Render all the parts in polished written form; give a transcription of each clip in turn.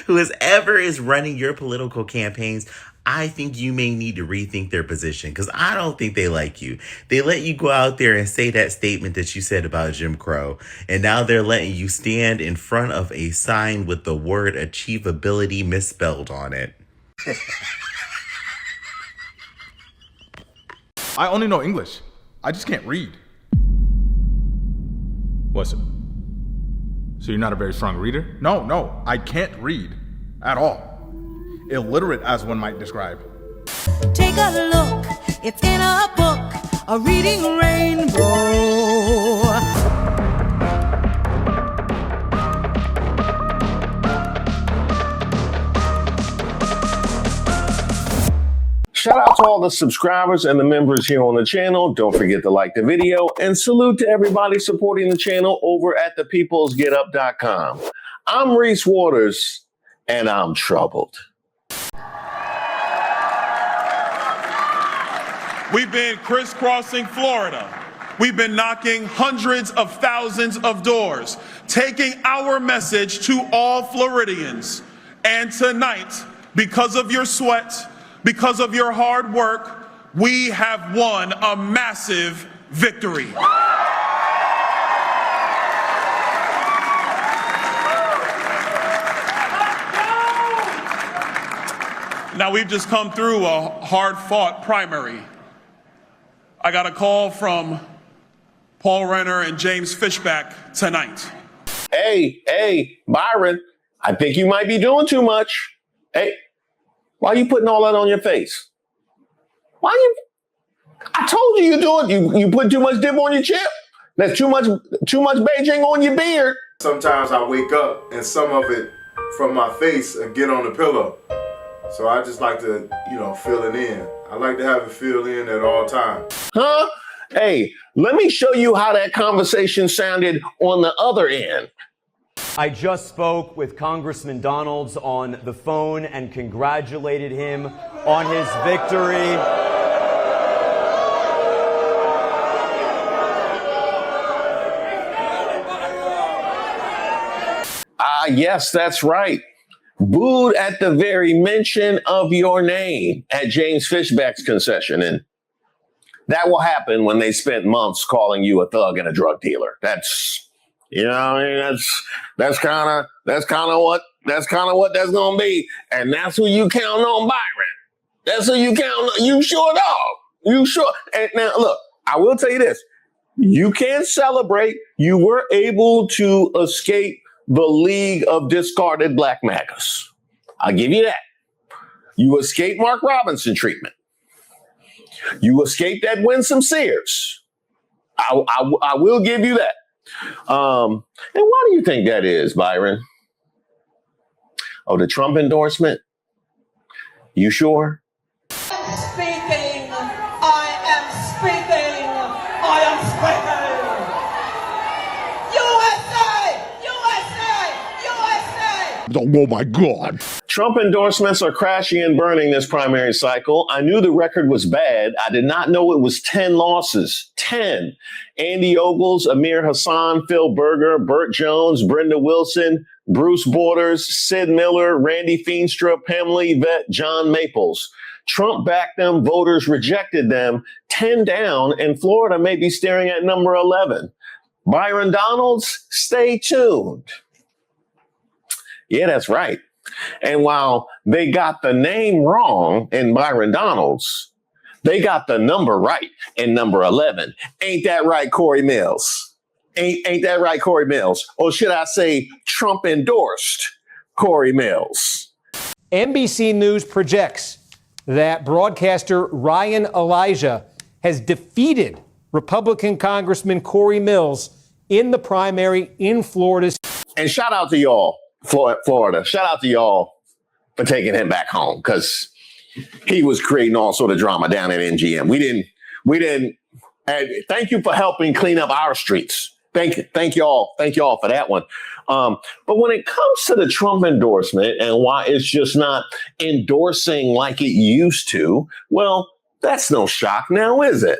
whoever is running your political campaigns, I think you may need to rethink their position because I don't think they like you. They let you go out there and say that statement that you said about Jim Crow, and now they're letting you stand in front of a sign with the word achievability misspelled on it. I only know English. I just can't read. What's it? So you're not a very strong reader? No, I can't read at all. Illiterate, as one might describe. Take a look, it's in a book, a reading rainbow. Shout out to all the subscribers and the members here on the channel. Don't forget to like the video and salute to everybody supporting the channel over at thepeoplesgetup.com. I'm Reese Waters and I'm troubled. We've been crisscrossing Florida. We've been knocking hundreds of thousands of doors, taking our message to all Floridians. And tonight, because of your sweat, because of your hard work, we have won a massive victory. Now, we've just come through a hard-fought primary. I got a call from Paul Renner and James Fishback tonight. Hey, Byron, I think you might be doing too much. Hey, why are you putting all that on your face? I told you you put too much dip on your chip. That's too much Beijing on your beard. Sometimes I wake up and some of it from my face get on the pillow. So I just like to, fill it in. I like to have it filled in at all times. Huh? Hey, let me show you how that conversation sounded on the other end. I just spoke with Congressman Donalds on the phone and congratulated him on his victory. Yes, that's right. Booed at the very mention of your name at James Fishback's concession. And that will happen when they spent months calling you a thug and a drug dealer. That's kind of what that's going to be. And that's who you count on, Byron. That's who you count on. You sure, dog. You sure. And now, look, I will tell you this. You can celebrate. You were able to escape the League of Discarded Black Magas. I'll give you that. You escaped Mark Robinson treatment. You escaped that Winsome Sears. I will give you that. And why do you think that is, Byron? Oh, the Trump endorsement? You sure? I am speaking. Oh my God. Trump endorsements are crashing and burning this primary cycle. I knew the record was bad. I did not know it was 10 losses. 10. Andy Ogles, Amir Hassan, Phil Berger, Burt Jones, Brenda Wilson, Bruce Borders, Sid Miller, Randy Feenstra, Pamela Evette, John Maples. Trump backed them. Voters rejected them. 10 down, and Florida may be staring at number 11. Byron Donalds, stay tuned. Yeah, that's right. And while they got the name wrong in Byron Donalds, they got the number right in number 11. Ain't that right, Cory Mills? Ain't that right, Cory Mills? Or should I say Trump endorsed Cory Mills? NBC News projects that broadcaster Ryan Elijah has defeated Republican Congressman Cory Mills in the primary in Florida. And shout out to y'all. Florida. Shout out to y'all for taking him back home because he was creating all sort of drama down at NGM. We didn't. And thank you for helping clean up our streets. Thank y'all for that one. But when it comes to the Trump endorsement and why it's just not endorsing like it used to, well, that's no shock now, is it?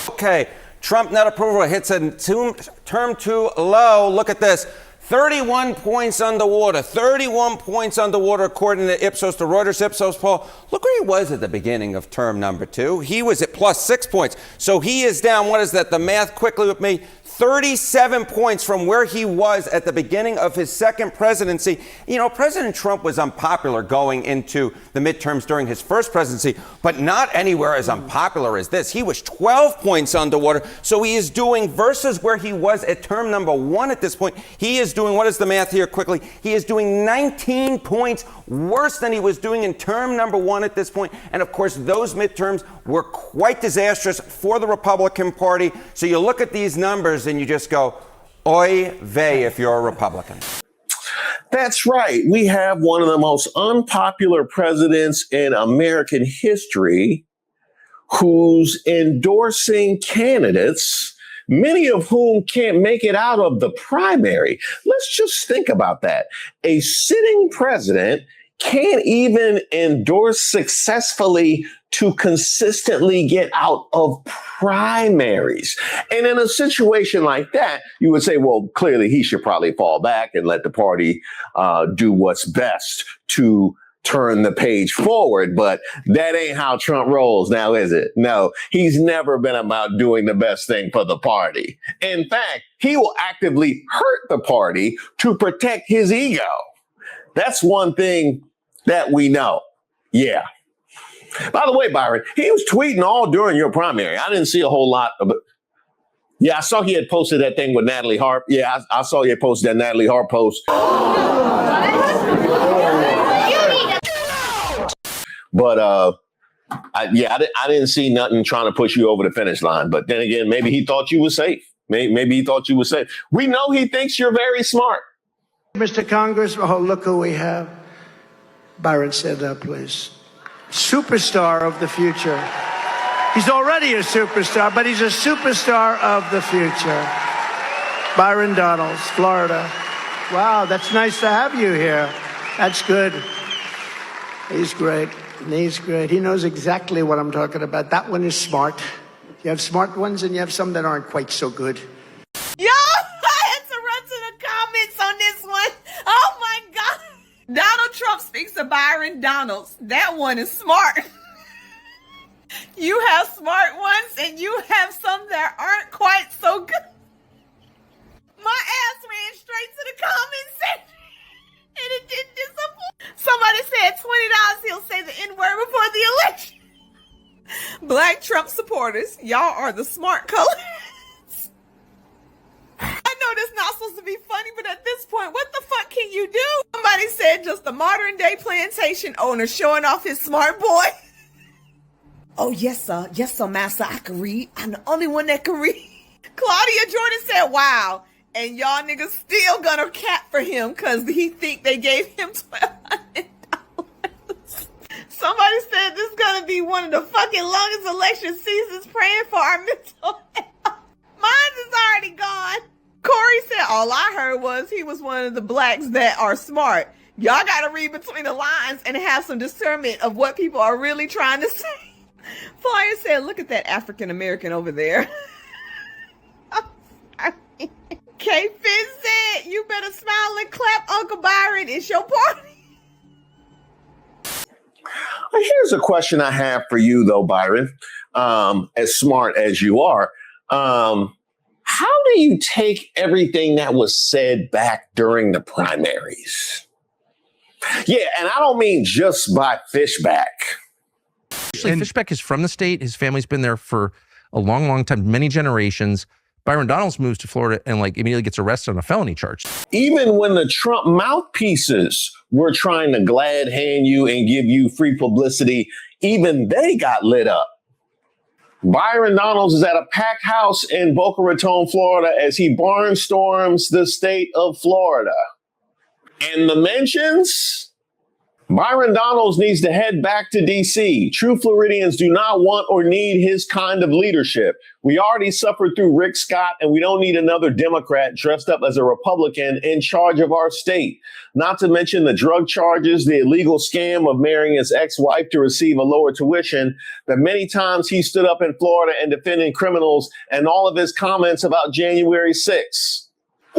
Okay, Trump net approval hits a term too low. Look at this. 31 points underwater. 31 points underwater according to Ipsos, the Reuters Ipsos poll. Look where he was at the beginning of term number 2. He was at plus 6 points. So he is down, what is that, the math quickly with me, 37 points from where he was at the beginning of his second presidency. You know, President Trump was unpopular going into the midterms during his first presidency, but not anywhere as unpopular as this. He was 12 points underwater. So he is doing, versus where he was at term number 1 at this point, he is doing, what is the math here quickly? He is doing 19 points worse than he was doing in term number 1 at this point. And of course, those midterms were quite disastrous for the Republican Party. So you look at these numbers and you just go, oy vey if you're a Republican. That's right. We have one of the most unpopular presidents in American history who's endorsing candidates, many of whom can't make it out of the primary. Let's just think about that. A sitting president can't even endorse successfully to consistently get out of primaries. And in a situation like that, you would say, well, clearly he should probably fall back and let the party do what's best to turn the page forward. But that ain't how Trump rolls now, is it? No, he's never been about doing the best thing for the party. In fact, he will actively hurt the party to protect his ego. That's one thing that we know. Yeah. By the way, Byron, he was tweeting all during your primary. I didn't see a whole lot of it. Yeah, I saw he had posted that thing with Natalie Harp. Yeah, I saw he had posted that Natalie Harp post. But I didn't see nothing trying to push you over the finish line. But then again, maybe he thought you were safe. Maybe he thought you were safe. We know he thinks you're very smart. Mr. Congress, oh, look who we have. Byron, stand up, please. Superstar of the future. He's already a superstar, but he's a superstar of the future. Byron Donalds, Florida. Wow, that's nice to have you here. That's good. He's great. He's great. He knows exactly what I'm talking about. That one is smart. You have smart ones and you have some that aren't quite so good. Yo, I had to run to the comments on this one. Oh my God. Donald Trump speaks of Byron Donalds. That one is smart. You have smart ones and you have some that aren't quite so good. My ass ran straight to the comment section and it didn't disappoint. Somebody said $20 he'll say the N-word before the election. Black Trump supporters, y'all are the smart colors. I know that's not supposed to be funny, but at this point, what the fuck can you do? Somebody said just a modern day plantation owner showing off his smart boy. Oh, yes, sir. Yes, sir, master. I can read. I'm the only one that can read. Claudia Jordan said, wow. And y'all niggas still gonna cap for him because he think they gave him $1,200. Somebody said this is gonna be one of the fucking longest election seasons praying for our mental health. Mine is already gone. Cory said, all I heard was he was one of the blacks that are smart. Y'all gotta read between the lines and have some discernment of what people are really trying to say. Flyer said, look at that African American over there. K-Fizz said, you better smile and clap, Uncle Byron. It's your party. Here's a question I have for you, though, Byron. As smart as you are, how do you take everything that was said back during the primaries? Yeah, and I don't mean just by Fishback. Actually, Fishback is from the state. His family's been there for a long, long time, many generations. Byron Donalds moves to Florida and immediately gets arrested on a felony charge. Even when the Trump mouthpieces were trying to glad hand you and give you free publicity, even they got lit up. Byron Donalds is at a packed house in Boca Raton, Florida, as he barnstorms the state of Florida. And the mentions? Byron Donalds needs to head back to D.C. True Floridians do not want or need his kind of leadership. We already suffered through Rick Scott, and we don't need another Democrat dressed up as a Republican in charge of our state. Not to mention the drug charges, the illegal scam of marrying his ex-wife to receive a lower tuition, the many times he stood up in Florida and defended criminals, and all of his comments about January 6th.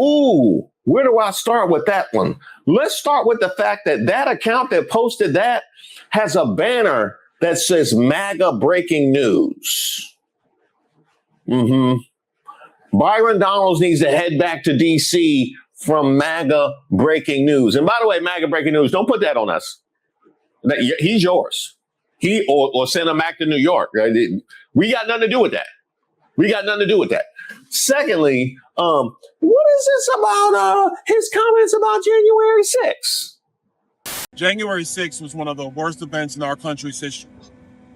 Ooh, where do I start with that one? Let's start with the fact that that account that posted that has a banner that says MAGA breaking news. Byron Donalds needs to head back to D.C. from MAGA breaking news. And by the way, MAGA breaking news, don't put that on us. He's yours. Or send him back to New York. We got nothing to do with that. Secondly, what is this about his comments about January 6th? January 6th was one of the worst events in our country's history.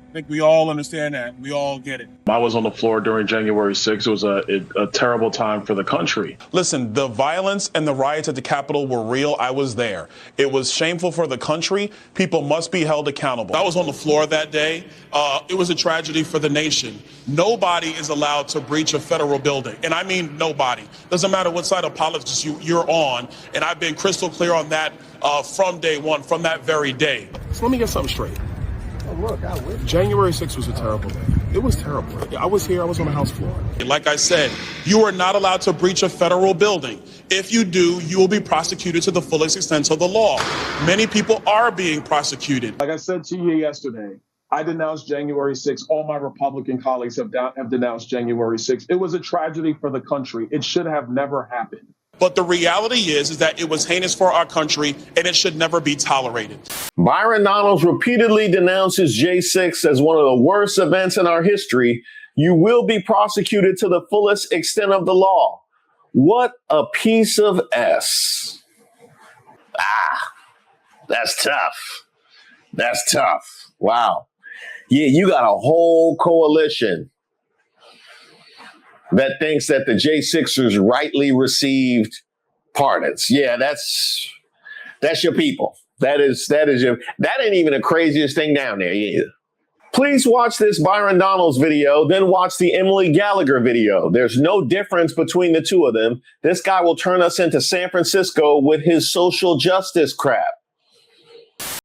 I think we all understand that. We all get it. I was on the floor during January 6th. It was a terrible time for the country. Listen, the violence and the riots at the Capitol were real. I was there. It was shameful for the country. People must be held accountable. I was on the floor that day. It was a tragedy for the nation. Nobody is allowed to breach a federal building. And I mean nobody. Doesn't matter what side of politics you're on. And I've been crystal clear on that from day one, from that very day. So let me get something straight. January 6th was a terrible day. It was terrible. I was here. I was on the House floor. Like I said, you are not allowed to breach a federal building. If you do, you will be prosecuted to the fullest extent of the law. Many people are being prosecuted. Like I said to you yesterday, I denounced January 6th. All my Republican colleagues have denounced January 6th. It was a tragedy for the country. It should have never happened. But the reality is that it was heinous for our country, and it should never be tolerated. Byron Donalds repeatedly denounces J6 as one of the worst events in our history. You will be prosecuted to the fullest extent of the law. What a piece of S. That's tough. That's tough. Wow. Yeah, you got a whole coalition that thinks that the J6ers rightly received pardons. Yeah, that's your people. That ain't even the craziest thing down there either. Please watch this Byron Donalds video, then watch the Emily Gallagher video. There's no difference between the two of them. This guy will turn us into San Francisco with his social justice crap.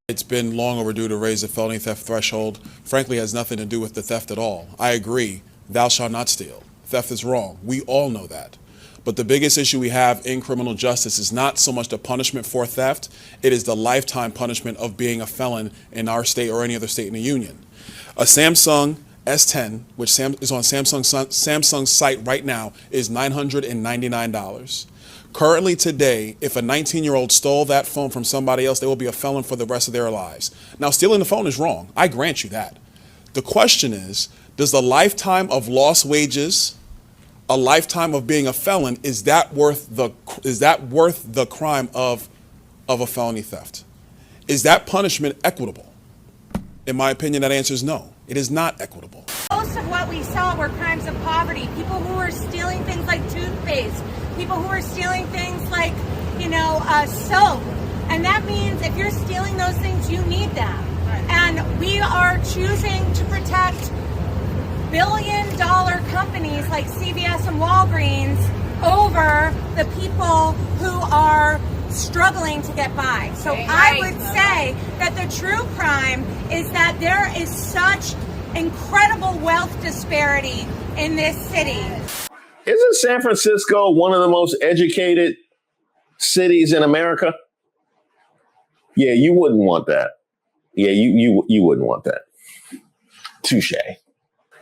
It's been long overdue to raise the felony theft threshold. Frankly, it has nothing to do with the theft at all. I agree. Thou shalt not steal. Theft is wrong. We all know that. But the biggest issue we have in criminal justice is not so much the punishment for theft. It is the lifetime punishment of being a felon in our state or any other state in the union. A Samsung S10, which is on Samsung's site right now, is $999. Currently today, if a 19-year-old stole that phone from somebody else, they will be a felon for the rest of their lives. Now, stealing the phone is wrong. I grant you that. The question is, does the lifetime of lost wages, a lifetime of being a felon, is that worth the crime of a felony theft? Is that punishment equitable? In my opinion, that answer is no. It is not equitable. Most of what we saw were crimes of poverty. People who were stealing things like toothpaste. People who were stealing things like, soap. And that means if you're stealing those things, you need them. And we are choosing to protect billion-dollar companies like CVS and Walgreens over the people who are struggling to get by. So I would say that the true crime is that there is such incredible wealth disparity in this city. Isn't San Francisco one of the most educated cities in America? Yeah, you wouldn't want that. Yeah, you wouldn't want that. Touche.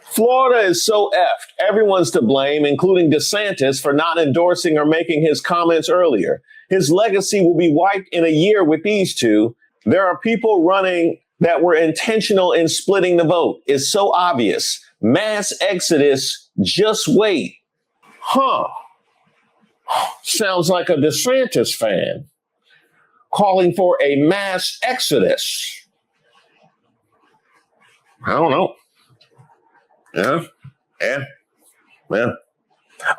Florida is so effed. Everyone's to blame, including DeSantis, for not endorsing or making his comments earlier. His legacy will be wiped in a year with these two. There are people running that were intentional in splitting the vote. It's so obvious. Mass exodus, just wait. Sounds like a DeSantis fan calling for a mass exodus. I don't know. Yeah.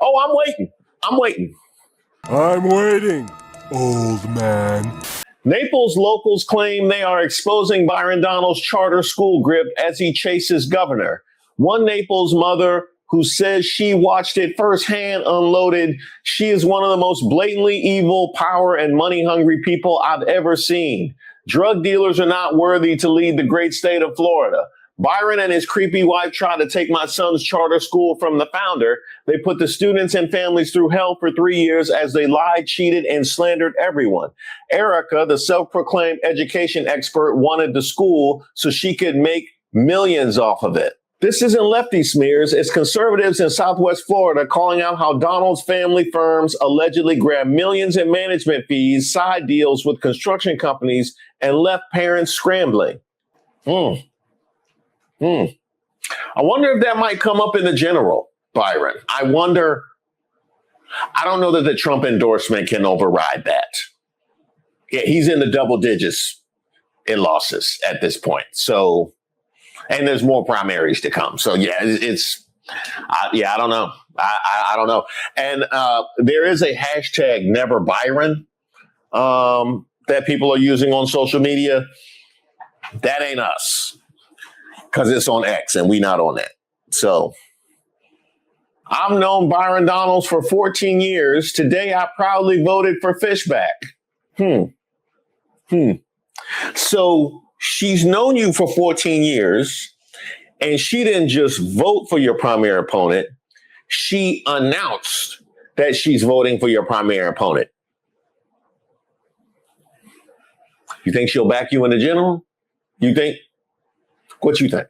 Oh, I'm waiting, old man. Naples locals claim they are exposing Byron Donalds' charter school grip as he chases governor. One Naples mother who says she watched it firsthand unloaded, "She is one of the most blatantly evil, power, and money-hungry people I've ever seen. Drug dealers are not worthy to lead the great state of Florida. Byron and his creepy wife tried to take my son's charter school from the founder. They put the students and families through hell for 3 years as they lied, cheated, and slandered everyone. Erica, the self-proclaimed education expert, wanted the school so she could make millions off of it. This isn't lefty smears. It's conservatives in Southwest Florida calling out how Donald's family firms allegedly grabbed millions in management fees, side deals with construction companies, and left parents scrambling. I wonder if that might come up in the general, Byron. I don't know that the Trump endorsement can override that. Yeah, he's in the double digits in losses at this point. So, and there's more primaries to come. So yeah, I don't know. I don't know. And there is a hashtag Never Byron that people are using on social media. That ain't us. Because it's on X and we not on that. So I've known Byron Donalds for 14 years. Today, I proudly voted for Fishback. So she's known you for 14 years and she didn't just vote for your primary opponent. She announced that she's voting for your primary opponent. You think she'll back you in the general? You think? What you think?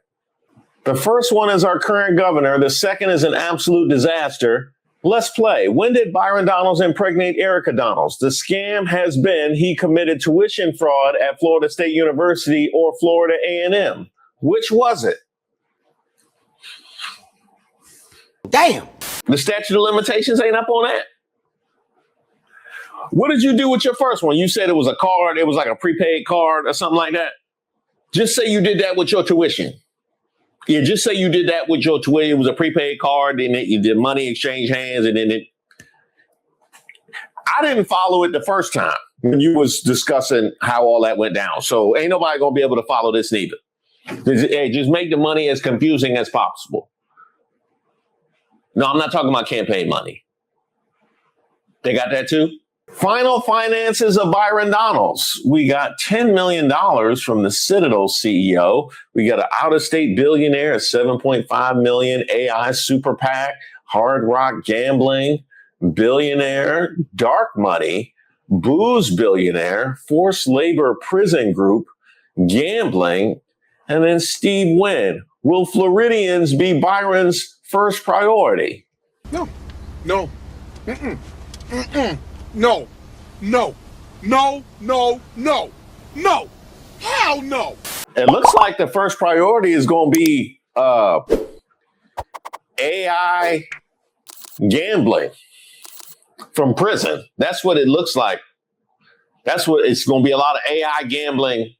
The first one is our current governor. The second is an absolute disaster. Let's play. When did Byron Donalds impregnate Erica Donalds? The scam has been he committed tuition fraud at Florida State University or Florida A&M. Which was it? Damn. The statute of limitations ain't up on that. What did you do with your first one? You said it was a card. It was like a prepaid card or something like that. Just say you did that with your tuition. Yeah, just say you did that with your tuition. It was a prepaid card, and you did money exchange hands, and then I didn't follow it the first time when you was discussing how all that went down. So ain't nobody gonna be able to follow this neither. Hey, just make the money as confusing as possible. No, I'm not talking about campaign money. They got that too? Final finances of Byron Donalds. We got $10 million from the Citadel CEO. We got an out-of-state billionaire at $7.5 million, AI super PAC, Hard Rock gambling, billionaire, dark money, booze billionaire, forced labor prison group, gambling, and then Steve Wynn. Will Floridians be Byron's first priority? No. Mm-mm. No. Hell no. It looks like the first priority is going to be AI gambling from prison. That's what it looks like. That's what it's going to be, a lot of AI gambling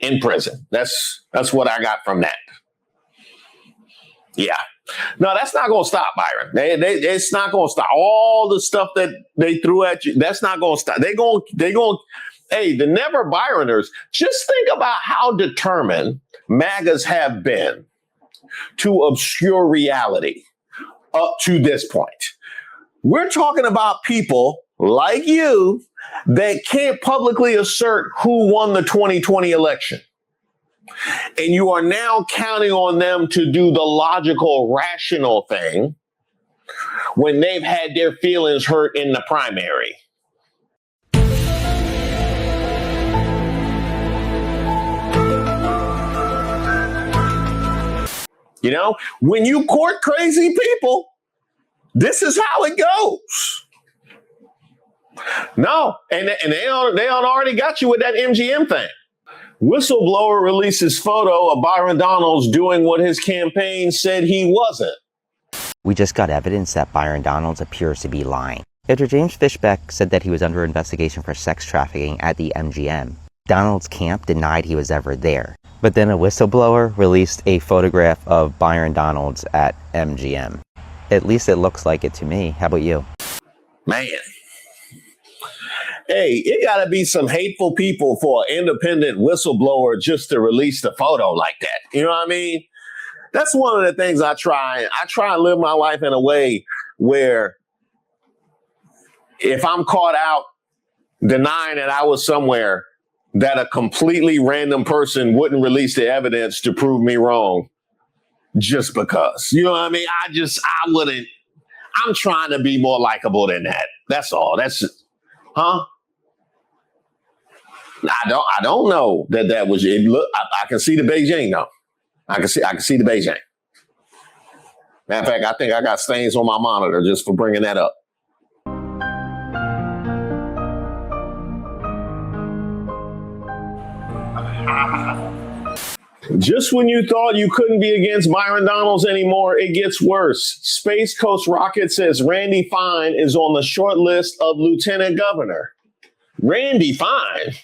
in prison. That's what I got from that. Yeah. No, that's not going to stop, Byron. It's not going to stop. All the stuff that they threw at you, that's not going to stop. They going. Hey, the Never Byroners, just think about how determined Magas have been to obscure reality up to this point. We're talking about people like you that can't publicly assert who won the 2020 election. And you are now counting on them to do the logical, rational thing when they've had their feelings hurt in the primary. You know, when you court crazy people, this is how it goes. No, and they already got you with that MGM thing. Whistleblower releases photo of Byron Donalds doing what his campaign said he wasn't. We just got evidence that Byron Donalds appears to be lying. After James Fishback said that he was under investigation for sex trafficking at the MGM, Donalds' camp denied he was ever there. But then a whistleblower released a photograph of Byron Donalds at MGM. At least it looks like it to me. How about you? Man. Hey, it got to be some hateful people for an independent whistleblower just to release the photo like that. You know what I mean? That's one of the things I try. I try and live my life in a way where if I'm caught out denying that I was somewhere, that a completely random person wouldn't release the evidence to prove me wrong just because. You know what I mean? I wouldn't. I'm trying to be more likable than that. That's all. That's just, huh? I don't know that was it. Look, I can see the Beijing though. I can see the Beijing. Matter of fact, I think I got stains on my monitor just for bringing that up. Just when you thought you couldn't be against Byron Donalds anymore, it gets worse. Space Coast Rocket says Randy Fine is on the short list of lieutenant governor. Randy Fine?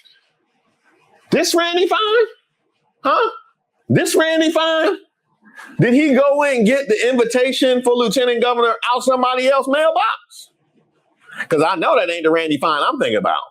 This Randy Fine? Huh? This Randy Fine? Did he go in and get the invitation for lieutenant governor out somebody else's mailbox? Because I know that ain't the Randy Fine I'm thinking about.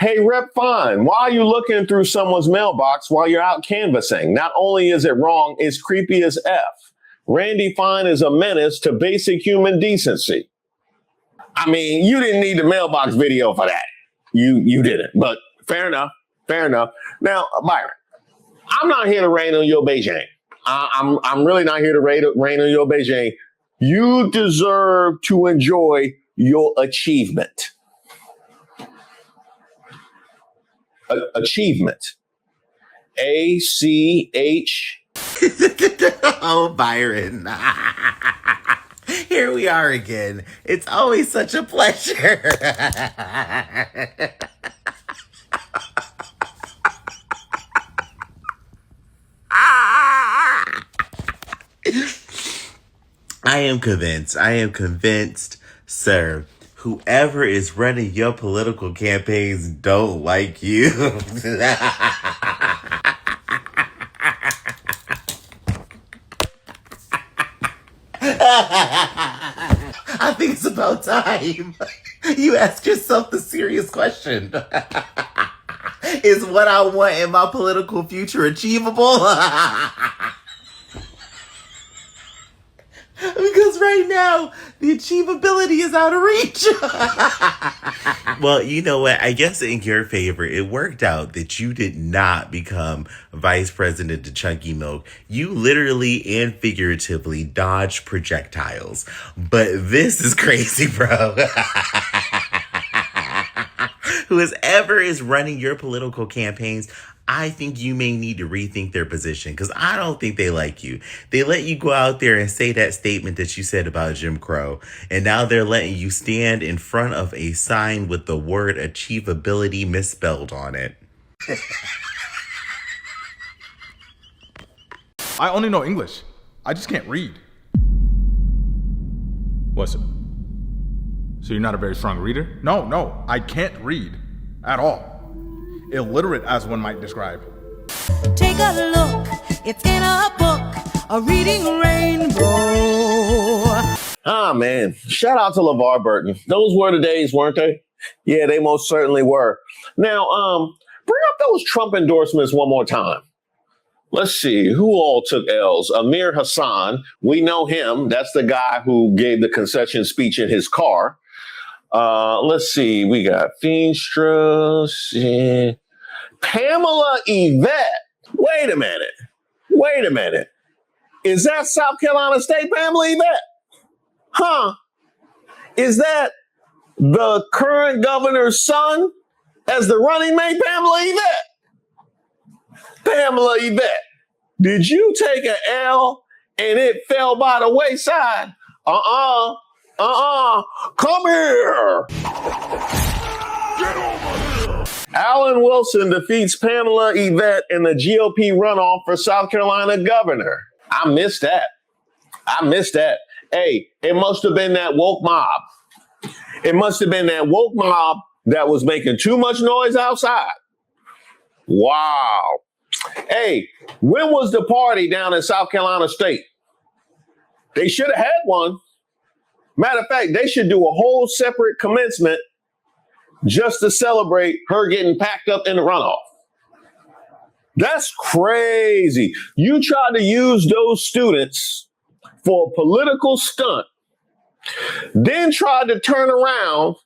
Hey, Rep Fine, why are you looking through someone's mailbox while you're out canvassing? Not only is it wrong, it's creepy as F. Randy Fine is a menace to basic human decency. I mean, you didn't need the mailbox video for that. You didn't, but fair enough. Now, Byron, I'm not here to rain on your Beijing. I'm really not here to rain on your Beijing. You deserve to enjoy your achievement. Achievement. ACH. Oh, Byron. Here we are again. It's always such a pleasure. I am convinced, sir, whoever is running your political campaigns don't like you. I think it's about time you ask yourself the serious question. Is what I want in my political future achievable? Because right now, the achievability is out of reach. Well, you know what? I guess in your favor, it worked out that you did not become vice president to Chunky Milk. You literally and figuratively dodged projectiles. But this is crazy, bro. Whoever is running your political campaigns, I think you may need to rethink their position because I don't think they like you. They let you go out there and say that statement that you said about Jim Crow, and now they're letting you stand in front of a sign with the word achievability misspelled on it. I only know English. I just can't read. What's it? So you're not a very strong reader? No, I can't read at all. Illiterate, as one might describe. Take a look, it's in a book, a reading rainbow. Ah, man. Shout out to LeVar Burton. Those were the days, weren't they? Yeah, they most certainly were. Now, bring up those Trump endorsements one more time. Let's see, who all took L's? Amir Hassan, we know him. That's the guy who gave the concession speech in his car. Let's see, we got Feenstra, Pamela Evette. Wait a minute. Is that South Carolina State Pamela Evette? Huh? Is that the current governor's son as the running mate, Pamela Evette? Pamela Evette, did you take an L and it fell by the wayside? Come here. Get over here. Alan Wilson defeats Pamela Evette in the GOP runoff for South Carolina governor. I missed that. Hey, it must have been that woke mob. It must have been that woke mob that was making too much noise outside. Wow. Hey, when was the party down in South Carolina State? They should have had one. Matter of fact, they should do a whole separate commencement just to celebrate her getting packed up in the runoff. That's crazy. You tried to use those students for a political stunt, then tried to turn around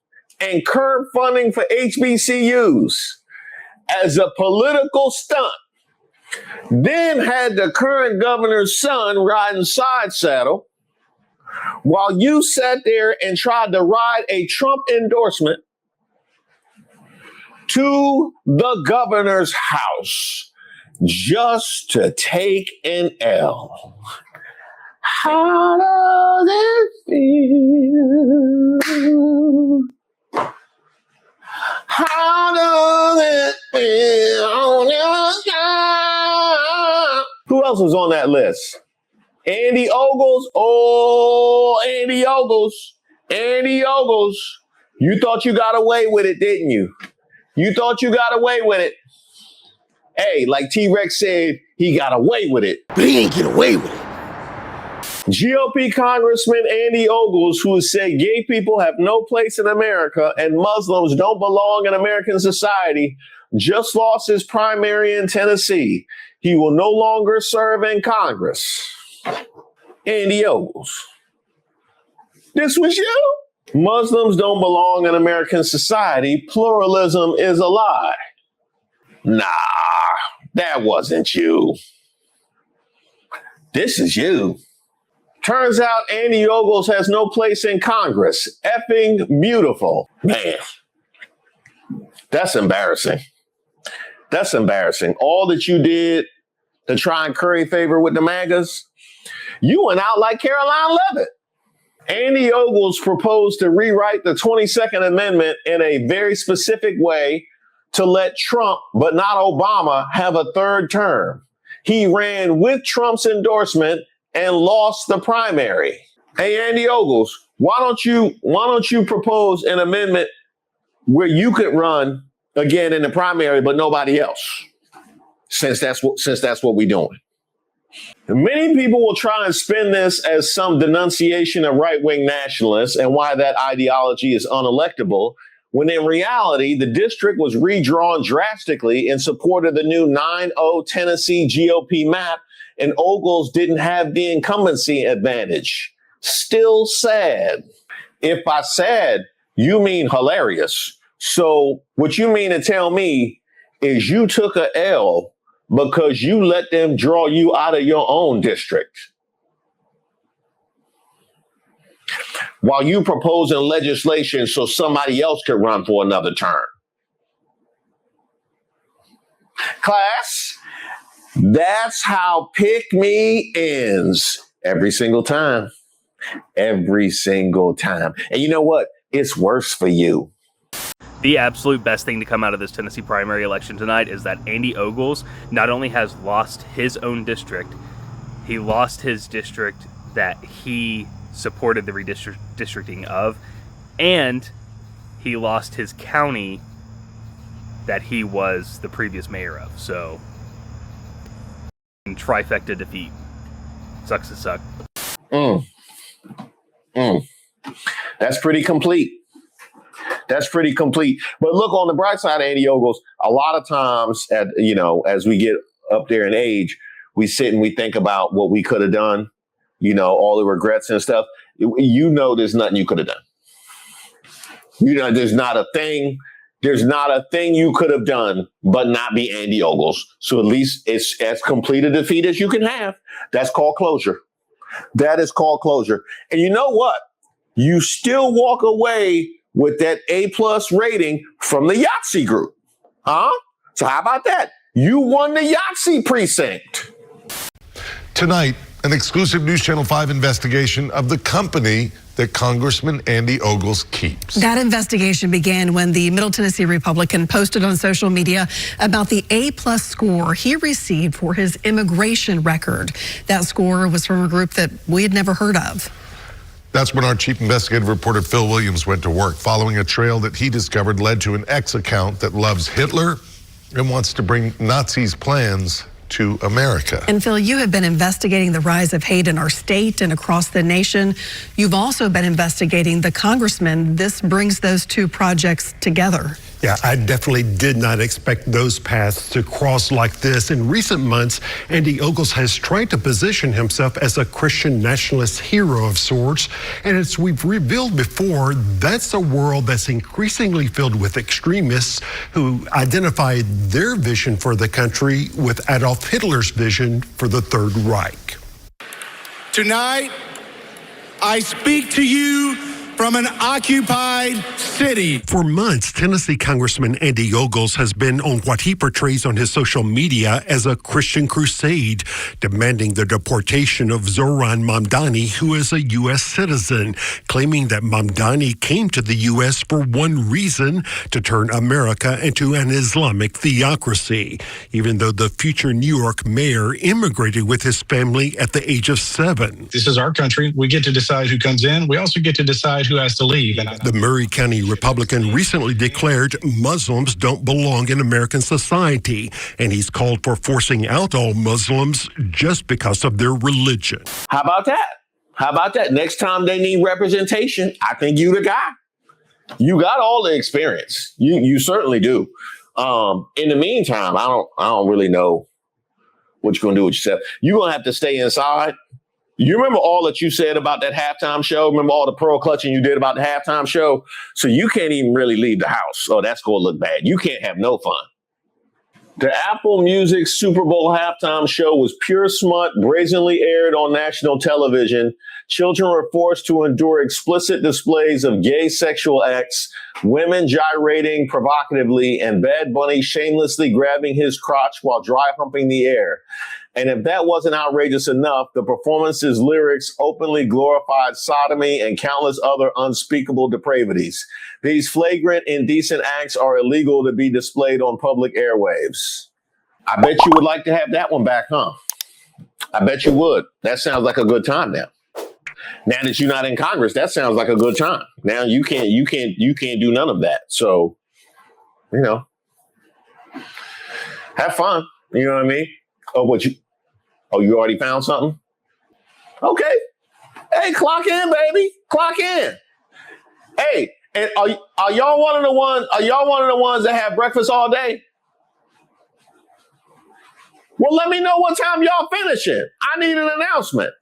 and curb funding for HBCUs as a political stunt, then had the current governor's son riding side saddle while you sat there and tried to ride a Trump endorsement to the governor's house just to take an L. How does it feel? How does it feel? Who else was on that list? Andy Ogles. Oh, Andy Ogles. Andy Ogles. You thought you got away with it, didn't you? You thought you got away with it. Hey, like T-Rex said, he got away with it. But he ain't get away with it. GOP Congressman Andy Ogles, who has said gay people have no place in America and Muslims don't belong in American society, just lost his primary in Tennessee. He will no longer serve in Congress. Andy Ogles. This was you? Muslims don't belong in American society. Pluralism is a lie. Nah, that wasn't you. This is you. Turns out Andy Ogles has no place in Congress. Effing beautiful. Man, that's embarrassing. That's embarrassing. All that you did to try and curry favor with the Magas, you went out like Caroline Leavitt. Andy Ogles proposed to rewrite the 22nd Amendment in a very specific way to let Trump, but not Obama, have a third term. He ran with Trump's endorsement and lost the primary. Hey, Andy Ogles, why don't you propose an amendment where you could run again in the primary, but nobody else? Since that's what we're doing. Many people will try and spin this as some denunciation of right-wing nationalists and why that ideology is unelectable, when in reality, the district was redrawn drastically in support of the new 9-0 Tennessee GOP map, and Ogles didn't have the incumbency advantage. Still sad. If by sad, you mean hilarious. So what you mean to tell me is you took a L because you let them draw you out of your own district, while you proposing legislation so somebody else could run for another term. Class, that's how pick me ends every single time. Every single time. And you know what? It's worse for you. The absolute best thing to come out of this Tennessee primary election tonight is that Andy Ogles not only has lost his own district, he lost his district that he supported the redistricting of, and he lost his county that he was the previous mayor of. So, trifecta defeat. Sucks to suck. That's pretty complete. That's pretty complete. But look, on the bright side, Andy Ogles, a lot of times, as we get up there in age, we sit and we think about what we could have done, all the regrets and stuff. There's nothing you could have done. There's not a thing you could have done but not be Andy Ogles. So at least it's as complete a defeat as you can have. That's called closure. That is called closure. And you know what? You still walk away with that A+ rating from the Yahtzee group. Huh? So how about that? You won the Yahtzee precinct. Tonight, an exclusive News Channel 5 investigation of the company that Congressman Andy Ogles keeps. That investigation began when the Middle Tennessee Republican posted on social media about the A+ score he received for his immigration record. That score was from a group that we had never heard of. That's when our chief investigative reporter Phil Williams went to work, following a trail that he discovered led to an X account that loves Hitler and wants to bring Nazis' plans to America. And Phil, you have been investigating the rise of hate in our state and across the nation. You've also been investigating the congressman. This brings those two projects together. Yeah, I definitely did not expect those paths to cross like this. In recent months, Andy Ogles has tried to position himself as a Christian nationalist hero of sorts. And as we've revealed before, that's a world that's increasingly filled with extremists who identify their vision for the country with Adolf Hitler's vision for the Third Reich. Tonight, I speak to you from an occupied city. For months, Tennessee Congressman Andy Ogles has been on what he portrays on his social media as a Christian crusade, demanding the deportation of Zoran Mamdani, who is a U.S. citizen, claiming that Mamdani came to the U.S. for one reason, to turn America into an Islamic theocracy, even though the future New York mayor immigrated with his family at the age of 7. This is our country. We get to decide who comes in. We also get to decide who has to leave. The Murray County Republican recently declared Muslims don't belong in American society, and he's called for forcing out all Muslims just because of their religion. How about that? How about that? Next time they need representation, I think you the guy. You got all the experience. You certainly do. In the meantime, I don't really know what you're gonna do with yourself. You're gonna have to stay inside. You remember all that you said about that halftime show? Remember all the pearl clutching you did about the halftime show? So you can't even really leave the house. Oh, that's going to look bad. You can't have no fun. The Apple Music Super Bowl halftime show was pure smut, brazenly aired on national television. Children were forced to endure explicit displays of gay sexual acts, women gyrating provocatively, and Bad Bunny shamelessly grabbing his crotch while dry humping the air. And if that wasn't outrageous enough, the performance's lyrics openly glorified sodomy and countless other unspeakable depravities. These flagrant, indecent acts are illegal to be displayed on public airwaves. I bet you would like to have that one back, huh? I bet you would. That sounds like a good time now. Now that you're not in Congress, that sounds like a good time. Now you can't do none of that. So, have fun. You know what I mean? You already found something? Okay. Hey, clock in, baby. Clock in. Hey, and are y'all one of the ones that have breakfast all day? Well, let me know what time y'all finishing. I need an announcement.